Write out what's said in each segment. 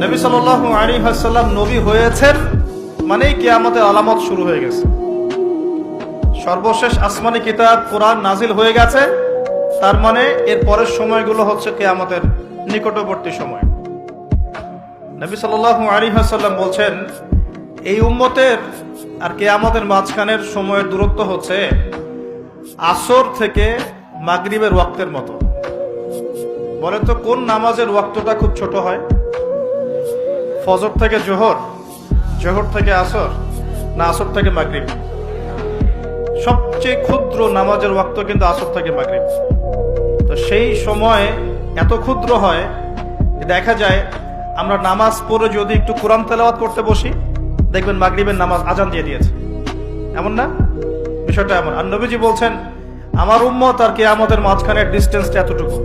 নবী সাল্লাল্লাহু আলাইহি ওয়াসাল্লাম নবী হয়েছেন মানেই কিয়ামতের আলামত শুরু হয়ে গেছে। সর্বশেষ আসমানি কিতাব কোরআন নাজিল হয়ে গেছে, তার মানে এর পরের সময়গুলো হচ্ছে কিয়ামতের নিকটবর্তী সময়। নবী সাল্লাল্লাহু আলাইহি ওয়াসাল্লাম বলছেন, এই উম্মতের আর কিয়ামতের মাঝখানের সময়ের দূরত্ব হচ্ছে আসর থেকে মাগরিবের ওয়াক্তের মতো। বলেন তো কোন নামাজের ওয়াক্তটা খুব ছোট হয়? ফজর থেকে জোহর, জোহর থেকে আসর, না আসর থেকে মাগরিব? সবচেয়ে ক্ষুদ্র নামাজের ওয়াক্ত কিন্তু আসর থেকে মাগরিব। তো সেই সময় এত ক্ষুদ্র হয়, দেখা যায় আমরা নামাজ পড়ে যদি একটু কোরআন তেলাওয়াত করতে বসি, দেখবেন মাগরিবের নামাজ আজান দিয়ে দিয়েছে। এমন না? বিষয়টা এমন। আর নবীজি বলছেন, আমার উম্মত আর কিয়ামতের মাঝখানের ডিস্টেন্সটা এতটুকু,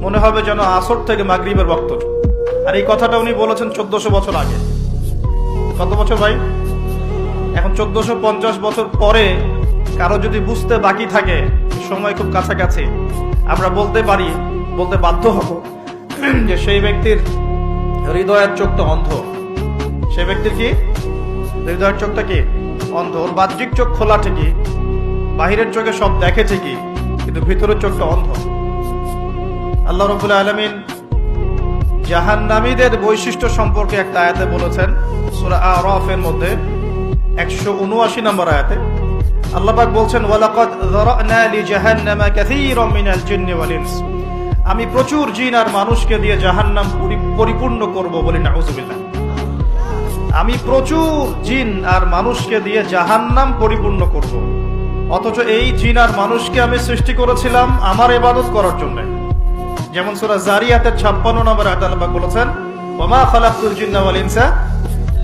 মনে হবে যেন আসর থেকে মাগরিবের ওয়াক্ত। আর এই কথাটা উনি বলেছেন 1400 বছর আগে। কত বছর ভাই? এখন 1450 বছর পরে কারো যদি বুঝতে বাকি থাকে, সময় খুব কাছাকাছি, আমরা বলতে পারি, বলতে বাধ্য হব যে সেই ব্যক্তির হৃদয়ের চোখটা অন্ধ। সেই ব্যক্তির কি হৃদয়ের চোখটা কি অন্ধ? ওর বাহ্যিক চোখ খোলা ঠিকই, বাহিরের চোখে সব দেখে ঠিকই, কিন্তু ভিতরের চোখটা অন্ধ। আল্লাহ রাব্বুল আলামিন জাহান্নামীদের বৈশিষ্ট্য সম্পর্কে একটা আয়াতে বলেছেন, সূরা আরাফের মধ্যে 179 নম্বর আয়াতে আল্লাহ পাক বলছেন, ওয়ালাকাদ যারানা লিজাহান্নামা কাসীরাম মিনাল জিন্নি ওয়াল ইনস। আমি প্রচুর জিন আর মানুষকে দিয়ে জাহান্নাম পরিপূর্ণ করব, বলি নাউযুবিল্লাহ। আমি প্রচুর জিন আর মানুষকে দিয়ে জাহান্নাম পরিপূর্ণ করব, অথচ এই জিন আর মানুষকে আমি সৃষ্টি করেছিলাম আমার ইবাদত করার জন্য। যেমন সূরা জারিয়াতের 56 নম্বর আয়াতে আল্লাহ পাক বলেছেন, ওয়ামা খালাকতুল জিন্না ওয়াল ইনসা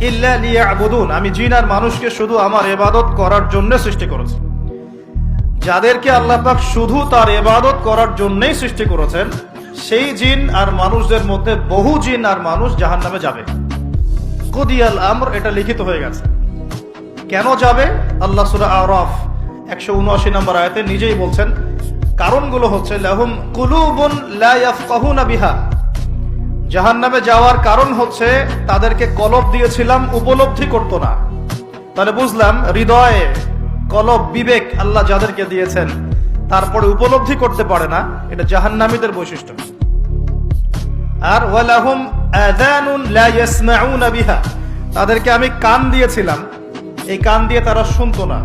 ইল্লা লিয়াবুদুন। আমি জিন আর মানুষকে শুধু আমার ইবাদত করার জন্য সৃষ্টি করেছি। যাদেরকে আল্লাহ পাক শুধু তার ইবাদত করার জন্যই সৃষ্টি করেছেন, সেই জিন আর মানুষদের মধ্যে বহু জিন আর মানুষ জাহান্নামে যাবে। কুদিয়াল আমর, এটা লিখিত হয়ে গেছে। কেন যাবে? আল্লাহ সূরা আরাফ 179 নম্বর আয়াতে নিজেই বলছেন, কারণগুলো হচ্ছে লাহুম কুলুবুন লা ইয়াফকাহুনা বিহা। জাহান্নামে যাওয়ার কারণ হচ্ছে তাদেরকে কলব দিয়েছিলাম, উপলব্ধি করতো না। তাহলে বুঝলাম হৃদয়ে কলব, বিবেক আল্লাহ যাদেরকে দিয়েছেন তারপরে উপলব্ধি করতে পারে না, এটা জাহান্নামীদের বৈশিষ্ট্য। আর ওয়ালাহুম আযানুন লা ইয়াসমাউনা বিহা, তাদেরকে আমি কান দিয়েছিলাম, এই কান দিয়ে তারা শুনতো না।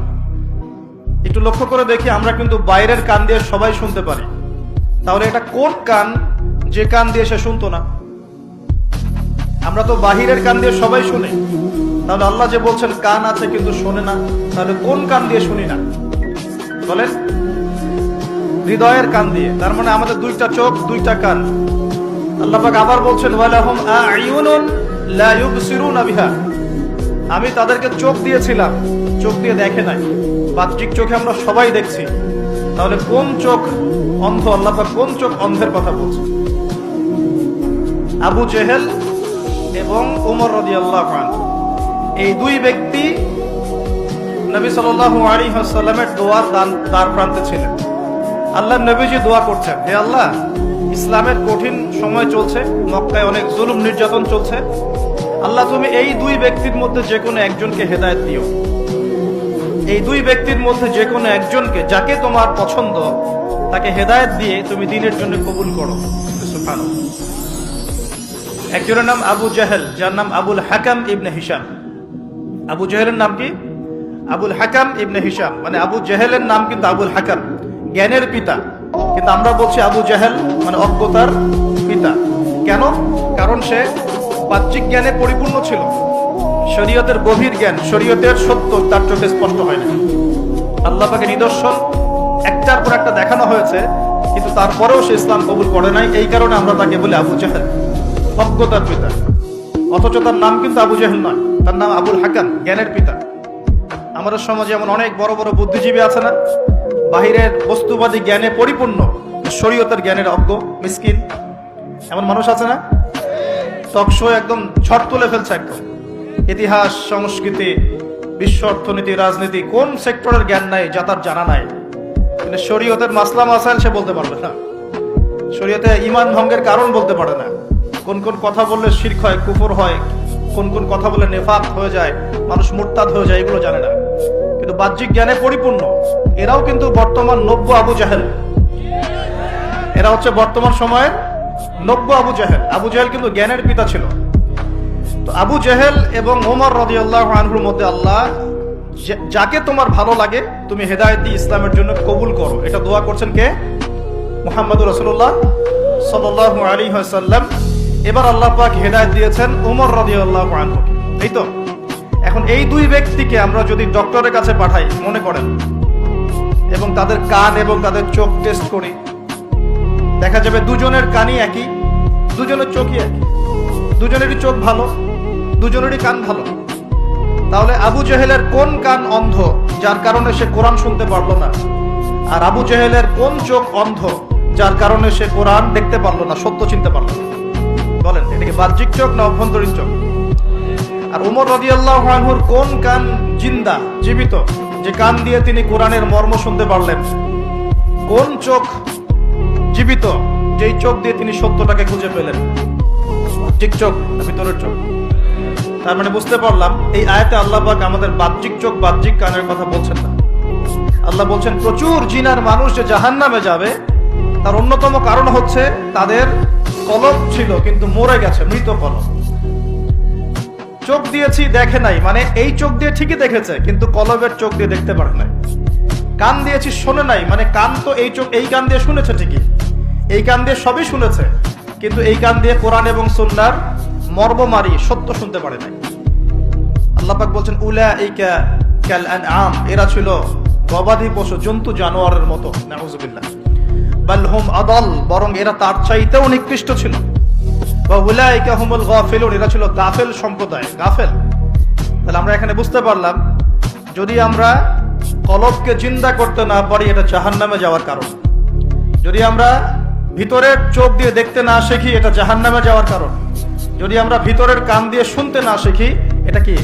একটু লক্ষ্য করে দেখি, আমরা কিন্তু বাইরের কান দিয়ে সবাই শুনতে পারি, তাহলে এটা কোন কান যে কান দিয়ে সে শুনতো না? আমরা তো বাহিরের কান দিয়ে সবাই শুনি, তাহলে আল্লাহ যে বলছেন কান আছে কিন্তু শোনে না, তাহলে কোন কান দিয়ে শুনি না বলেন? হৃদয়ের কান দিয়ে। তার মানে আমাদের দুইটা চোখ, দুইটা কান। আল্লাহ পাক আবার বলছেন, ওয়ালাহুম আ'য়ুনুন লা ইউবসিরুনা বিহা। আমি তাদেরকে চোখ দিয়েছিলাম, চোখ দিয়ে দেখে নাই। বাহ্যিক চোখে আমরা সবাই দেখছি, তাহলে কোন চোখ অন্ধ? আল্লাহ পাক কোন চোখ অন্ধের কথা বলছেন? আবু জেহেল এবং ওমর রাদিয়াল্লাহু আনহু, এই দুই ব্যক্তি নবী সাল্লাল্লাহু আলাইহি ওয়াসাল্লামের দোয়ার দ্বার প্রান্তে ছিলেন। আল্লাহ নবীজি দোয়া করছেন, হে আল্লাহ, ইসলামের কঠিন সময় চলছে, মক্কায় অনেক জুলুম নির্যাতন চলছে, আল্লাহ তুমি এই দুই ব্যক্তির মধ্যে যে কোনো একজনকে হেদায়েত দিও। এই দুই ব্যক্তির মধ্যে যে কোনো একজনকে, যাকে তোমার পছন্দ, তাকে হেদায়েত দিয়ে তুমি দ্বীনের জন্য কবুল করো। সুবহানাল্লাহ। একজনের নাম আবু জাহেল, যার নাম আবুল হাকাম ইবনে হিশাম। আবু জাহেলের নাম কি? আবুল হাকাম ইবনে হিশাম। মানে আবু জাহেলের নাম কিন্তু আবুল হাকাম, জ্ঞানের পিতা, কিন্তু আমরা বলছি আবু জাহেল মানে অজ্ঞতার পিতা। কেন? কারণ সে বাহ্যিক জ্ঞানে পরিপূর্ণ ছিল, শরীয়তের গভীর জ্ঞান, শরীয়তের সত্য তার চোখে স্পষ্ট হয় না। আল্লাহ পাকের নিদর্শন একটার পর একটা দেখানো হয়েছে, কিন্তু তারপরেও সে ইসলাম কবুল করে নাই। এই কারণে আমরা তাকে বলি আবু জাহেল, অজ্ঞতার পিতা। অথচ তার নাম কিন্তু আবু জাহেল নয়, তার নাম আবুল হাকাম, জ্ঞানের পিতা। আমাদের সমাজে এমন অনেক বড় বড় বুদ্ধিজীবী আছে না, বাহিরের বস্তুবাদী জ্ঞানে পরিপূর্ণ, শরীয়তের জ্ঞানের অজ্ঞ, মিসকিন। এমন মানুষ আছে না? টকশো একদম ঝড় তুলে ফেলছে, একদম ইতিহাস, সংস্কৃতি, বিশ্ব অর্থনীতি, রাজনীতি, কোন সেক্টরের জ্ঞান নাই যা তার জানা নাই। কিন্তু শরীয়তের মাসলা মাসাইল সে বলতে পারবে না, শরীয়তে ঈমান ভঙ্গের কারণ বলতে পারে না। কোন কোন কথা বললে শিরক হয়, কুফর হয়, কোন কোন কথা বলে নেফাক হয়ে যায়, মানুষ মুরতাদ হয়ে যায়, এগুলো জানে না, কিন্তু বাহ্যিক জ্ঞানে পরিপূর্ণ। এরাও কিন্তু বর্তমান নব্য আবু জাহেল। এরা হচ্ছে বর্তমান সময়ের নব্য আবু জাহেল। আবু জাহেল কিন্তু জ্ঞানের পিতা ছিল। তো আবু জাহেল এবং ওমর রাদিয়াল্লাহু আনহুর মধ্যে আল্লাহ যাকে তোমার ভালো লাগে তুমি হেদায়েত দিয়ে ইসলামের জন্য কবুল করো, এটা দোয়া করছেন কে? মুহাম্মদুর রাসূলুল্লাহ সাল্লাল্লাহু আলাইহি ওয়াসাল্লাম। এবার আল্লাহ পাক হেদায়েত দিয়েছেন ওমর রাদিয়াল্লাহু আনহুকে। এই তো এখন এই দুই ব্যক্তিকে আমরা যদি ডক্টরের কাছে পাঠাই মনে করেন, এবং তাদের কান এবং তাদের চোখ টেস্ট করি, দেখা যাবে দুজনের কানই একই, দুজনের চোখই একই, দুজনেরই চোখ ভালো, দুজনেরই কান ভালো। তাহলে আবু জেহেলের কোন কান অন্ধ যার কারণে সে কোরআন শুনতে পারলো না, আর আবু জেহেলের কোন চোখ অন্ধ যার কারণে সে কোরআন দেখতে পারলো না, সত্য চিনতে পারলো না? বলেন, এটা কি বাহ্যিক চোখ না অভ্যন্তরীণ চোখ? আর ওমর রাদিয়াল্লাহু আনহুর কোন কান জিন্দা, জীবিত, যে কান দিয়ে তিনি কোরআনের মর্ম শুনতে পারলেন? কোন চোখ জীবিত, যেই চোখ দিয়ে তিনি সত্যটাকে খুঁজে পেলেন? বাহ্যিক চোখ না ভিতরের চোখ? তার মানে বুঝতে পারলাম এই আয়াতে আল্লাহ পাক আমাদের বাহ্যিক চোখ, বাহ্যিক কানের কথা বলছেন না। আল্লাহ বলছেন প্রচুর জিনার মানুষ যে জাহান্নামে যাবে তার অন্যতম কারণ হচ্ছে তাদের কলব ছিল কিন্তু মরে গেছে, মৃত কলব। চোখ দিয়েছি দেখে নাই, মানে এই চোখ দিয়ে ঠিকই দেখেছে কিন্তু কলবের চোখ দিয়ে দেখতে পারে নাই। কান দিয়েছি শোনে নাই, মানে কান তো এই চোখ, এই কান দিয়ে শুনেছে ঠিকই, এই কান দিয়ে সবই শুনেছে, কিন্তু এই কান দিয়ে কোরআন এবং সুন্নাহর মর্মমারি সত্য শুনতে পারে নাই। আল্লাহ পাক বলছেন উলাইকা কাল আনআম, এরা ছিল গবাদি পশু, জন্তু জানোয়ারের মতো। নাউযুবিল্লাহ। বাল হুম আদাল, বরং এরা তার চাইতেও নিকৃষ্ট ছিল। ওয়া উলাইকা হুমুল গাফিলুন, এরা ছিল গাফেল সম্প্রদায়, গাফেল। তাহলে আমরা এখানে বুঝতে পারলাম যদি আমরা কলবকে জিন্দা করতে না পারি এটা জাহান্নামে যাওয়ার কারণ। যদি আমরা ভিতরের চোখ দিয়ে দেখতে না শিখি এটা জাহান্নামে যাওয়ার কারণ। যদি আমরা ভিতরের কান দিয়ে শুনতে না শিখি এটা কি?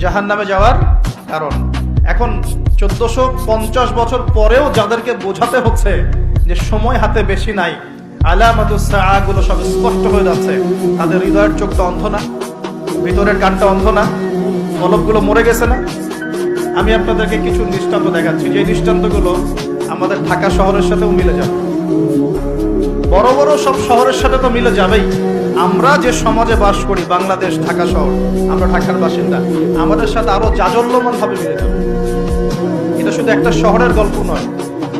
জাহান্নামে যাওয়ার কারণ। এখন 1450 বছর পরেও যাদেরকে বোঝাতে হচ্ছে যে সময় হাতে বেশি নাই, আলামাতুস সাআ গুলো সব স্পষ্ট হয়ে যাচ্ছে, তাদের হৃদয়ের চোখটা অন্ধ না? ভিতরের কানটা অন্ধ না? কলবগুলো মরে গেছে না? আমি আপনাদেরকে কিছু দৃষ্টান্ত দেখাচ্ছি, যে দৃষ্টান্তগুলো আমাদের ঢাকা শহরের সাথেও মিলে যাবে। বড় বড় সব শহরের সাথে তো মিলে যাবেই। আমরা যে সমাজে বাস করি, বাংলাদেশ, ঢাকা শহর, আমরা ঢাকার বাসিন্দা, আমাদের সাথে আরো জাজল্যমান ভাবে মিলে যাবে। এটা শুধু একটা শহরের গল্প নয়,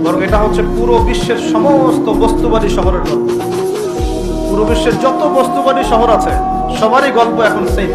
বরং এটা হচ্ছে পুরো বিশ্বের সমস্ত বস্তুবাদী শহরের গল্প। পুরো বিশ্বের যত বস্তুবাদী শহর আছে সবারই গল্প এখন সেম।